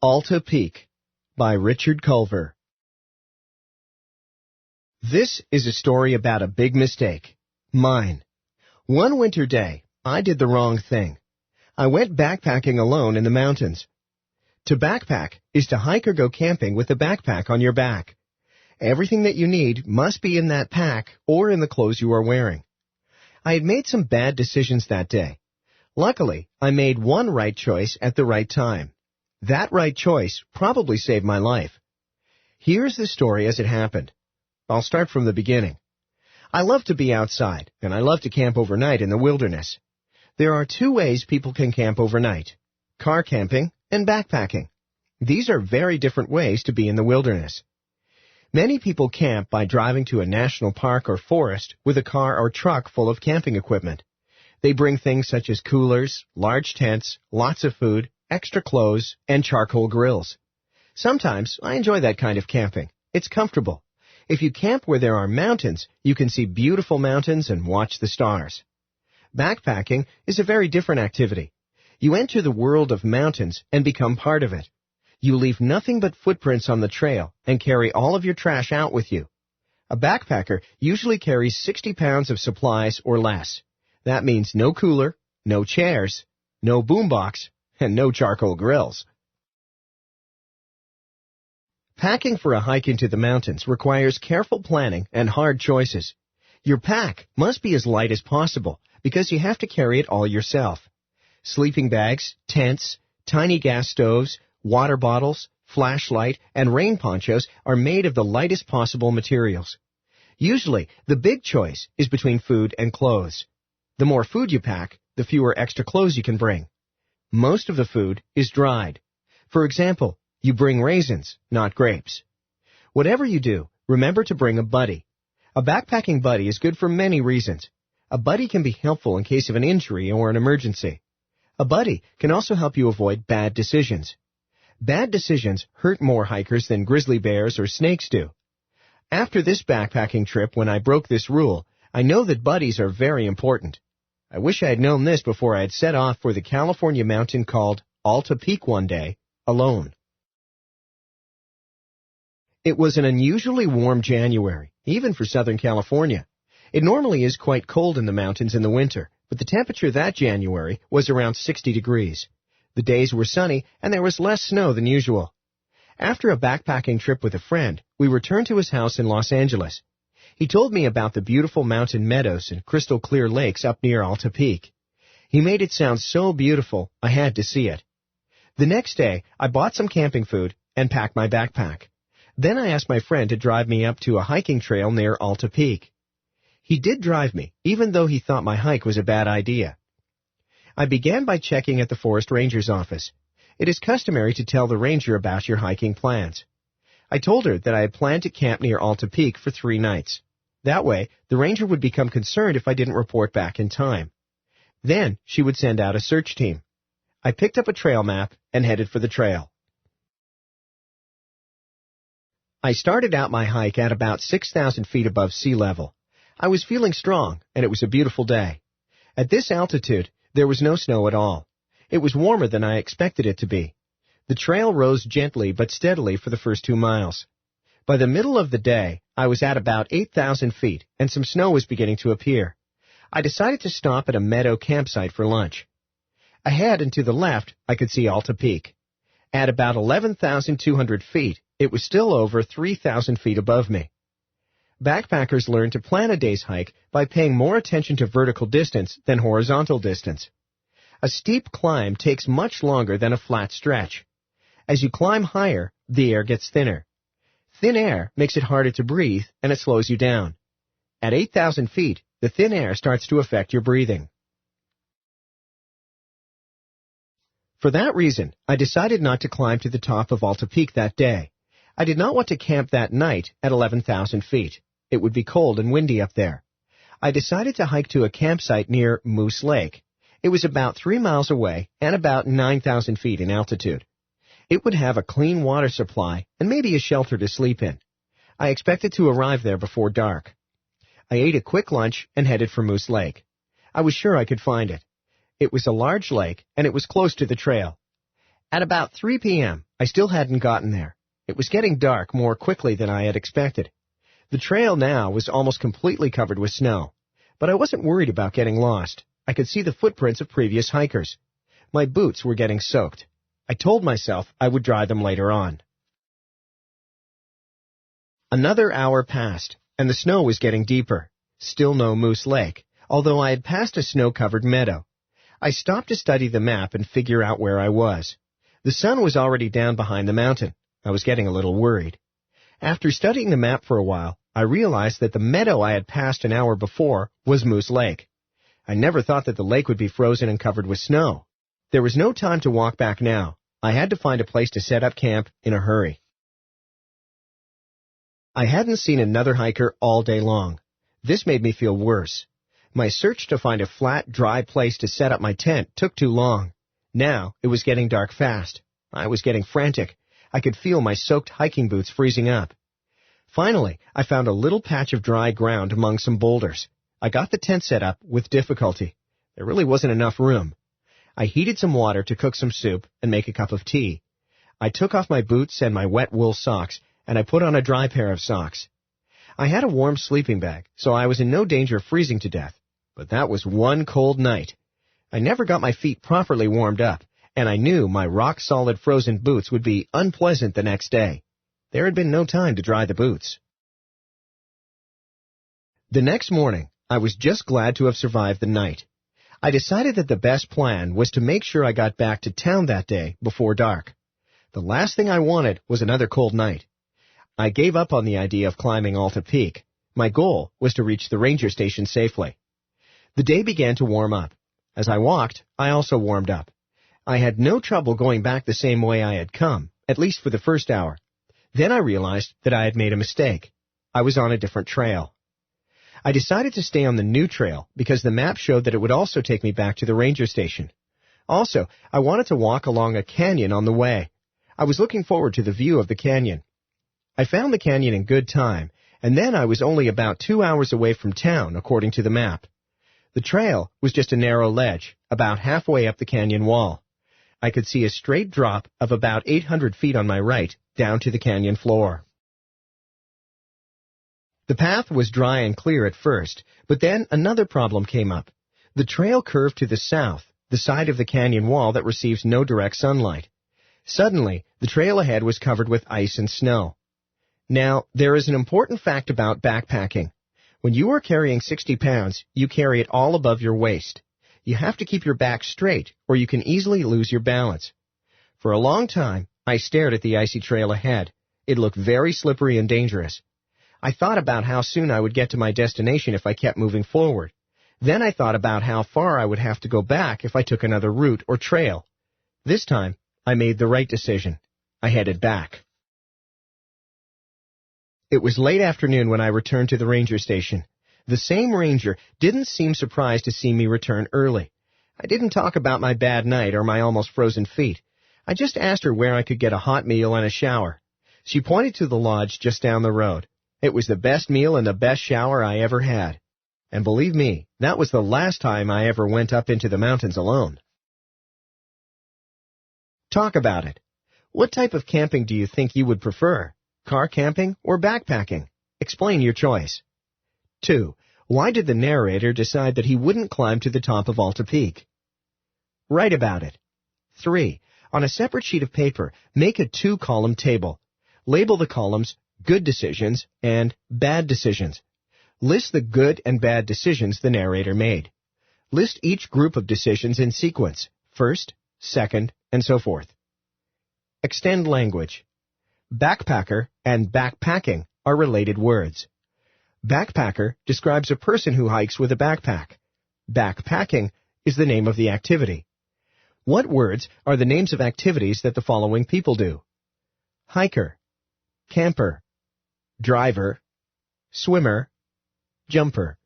Alta Peak by Richard Culver. This is a story about a big mistake. Mine. One winter day, I did the wrong thing. I went backpacking alone in the mountains. To backpack is to hike or go camping with a backpack on your back. Everything that you need must be in that pack or in the clothes you are wearing. I had made some bad decisions that day. Luckily, I made one right choice at the right time. That right choice probably saved my life. Here's the story as it happened. I'll start from the beginning. I love to be outside, and I love to camp overnight in the wilderness. There are two ways people can camp overnight: car camping and backpacking. These are very different ways to be in the wilderness. Many people camp by driving to a national park or forest with a car or truck full of camping equipment. They bring things such as coolers, large tents, lots of food, extra clothes, and charcoal grills. Sometimes I enjoy that kind of camping. It's comfortable. If you camp where there are mountains, you can see beautiful mountains and watch the stars. Backpacking is a very different activity. You enter the world of mountains and become part of it. You leave nothing but footprints on the trail and carry all of your trash out with you. A backpacker usually carries 60 pounds of supplies or less. That means no cooler, no chairs, no boombox, and no charcoal grills. Packing for a hike into the mountains requires careful planning and hard choices. Your pack must be as light as possible because you have to carry it all yourself. Sleeping bags, tents, tiny gas stoves, water bottles, flashlight, and rain ponchos are made of the lightest possible materials. Usually, the big choice is between food and clothes. The more food you pack, the fewer extra clothes you can bring. Most of the food is dried. For example, you bring raisins, not grapes. Whatever you do, remember to bring a buddy. A backpacking buddy is good for many reasons. A buddy can be helpful in case of an injury or an emergency. A buddy can also help you avoid bad decisions. Bad decisions hurt more hikers than grizzly bears or snakes do. After this backpacking trip, when I broke this rule, I know that buddies are very important. I wish I had known this before I had set off for the California mountain called Alta Peak one day, alone. It was an unusually warm January, even for Southern California. It normally is quite cold in the mountains in the winter, but the temperature that January was around 60 degrees. The days were sunny, and there was less snow than usual. After a backpacking trip with a friend, we returned to his house in Los Angeles. He told me about the beautiful mountain meadows and crystal-clear lakes up near Alta Peak. He made it sound so beautiful, I had to see it. The next day, I bought some camping food and packed my backpack. Then I asked my friend to drive me up to a hiking trail near Alta Peak. He did drive me, even though he thought my hike was a bad idea. I began by checking at the forest ranger's office. It is customary to tell the ranger about your hiking plans. I told her that I had planned to camp near Alta Peak for 3 nights. That way, the ranger would become concerned if I didn't report back in time. Then, she would send out a search team. I picked up a trail map and headed for the trail. I started out my hike at about 6,000 feet above sea level. I was feeling strong, and it was a beautiful day. At this altitude, there was no snow at all. It was warmer than I expected it to be. The trail rose gently but steadily for the first 2 miles. By the middle of the day, I was at about 8,000 feet, and some snow was beginning to appear. I decided to stop at a meadow campsite for lunch. Ahead and to the left, I could see Alta Peak. At about 11,200 feet, it was still over 3,000 feet above me. Backpackers learn to plan a day's hike by paying more attention to vertical distance than horizontal distance. A steep climb takes much longer than a flat stretch. As you climb higher, the air gets thinner. Thin air makes it harder to breathe, and it slows you down. At 8,000 feet, the thin air starts to affect your breathing. For that reason, I decided not to climb to the top of Alta Peak that day. I did not want to camp that night at 11,000 feet. It would be cold and windy up there. I decided to hike to a campsite near Moose Lake. It was about 3 miles away and about 9,000 feet in altitude. It would have a clean water supply and maybe a shelter to sleep in. I expected to arrive there before dark. I ate a quick lunch and headed for Moose Lake. I was sure I could find it. It was a large lake, and it was close to the trail. At about 3 p.m., I still hadn't gotten there. It was getting dark more quickly than I had expected. The trail now was almost completely covered with snow, but I wasn't worried about getting lost. I could see the footprints of previous hikers. My boots were getting soaked. I told myself I would dry them later on. Another hour passed, and the snow was getting deeper. Still no Moose Lake, although I had passed a snow-covered meadow. I stopped to study the map and figure out where I was. The sun was already down behind the mountain. I was getting a little worried. After studying the map for a while, I realized that the meadow I had passed an hour before was Moose Lake. I never thought that the lake would be frozen and covered with snow. There was no time to walk back now. I had to find a place to set up camp in a hurry. I hadn't seen another hiker all day long. This made me feel worse. My search to find a flat, dry place to set up my tent took too long. Now it was getting dark fast. I was getting frantic. I could feel my soaked hiking boots freezing up. Finally, I found a little patch of dry ground among some boulders. I got the tent set up with difficulty. There really wasn't enough room. I heated some water to cook some soup and make a cup of tea. I took off my boots and my wet wool socks, and I put on a dry pair of socks. I had a warm sleeping bag, so I was in no danger of freezing to death. But that was one cold night. I never got my feet properly warmed up, and I knew my rock-solid frozen boots would be unpleasant the next day. There had been no time to dry the boots. The next morning, I was just glad to have survived the night. I decided that the best plan was to make sure I got back to town that day before dark. The last thing I wanted was another cold night. I gave up on the idea of climbing Alta Peak. My goal was to reach the ranger station safely. The day began to warm up. As I walked, I also warmed up. I had no trouble going back the same way I had come, at least for the first hour. Then I realized that I had made a mistake. I was on a different trail. I decided to stay on the new trail because the map showed that it would also take me back to the ranger station. Also, I wanted to walk along a canyon on the way. I was looking forward to the view of the canyon. I found the canyon in good time, and then I was only about 2 hours away from town, according to the map. The trail was just a narrow ledge, about halfway up the canyon wall. I could see a straight drop of about 800 feet on my right, down to the canyon floor. The path was dry and clear at first, but then another problem came up. The trail curved to the south, the side of the canyon wall that receives no direct sunlight. Suddenly, the trail ahead was covered with ice and snow. Now, there is an important fact about backpacking. When you are carrying 60 pounds, you carry it all above your waist. You have to keep your back straight, or you can easily lose your balance. For a long time, I stared at the icy trail ahead. It looked very slippery and dangerous. I thought about how soon I would get to my destination if I kept moving forward. Then I thought about how far I would have to go back if I took another route or trail. This time, I made the right decision. I headed back. It was late afternoon when I returned to the ranger station. The same ranger didn't seem surprised to see me return early. I didn't talk about my bad night or my almost frozen feet. I just asked her where I could get a hot meal and a shower. She pointed to the lodge just down the road. It was the best meal and the best shower I ever had. And believe me, that was the last time I ever went up into the mountains alone. Talk about it. What type of camping do you think you would prefer? Car camping or backpacking? Explain your choice. 2. Why did the narrator decide that he wouldn't climb to the top of Alta Peak? Write about it. 3. On a separate sheet of paper, make a 2-column table. Label the columns Good Decisions and Bad Decisions. List the good and bad decisions the narrator made. List each group of decisions in sequence, first, second, and so forth. Extend language. Backpacker and backpacking are related words. Backpacker describes a person who hikes with a backpack. Backpacking is the name of the activity. What words are the names of activities that the following people do? Hiker, camper, driver, swimmer, jumper.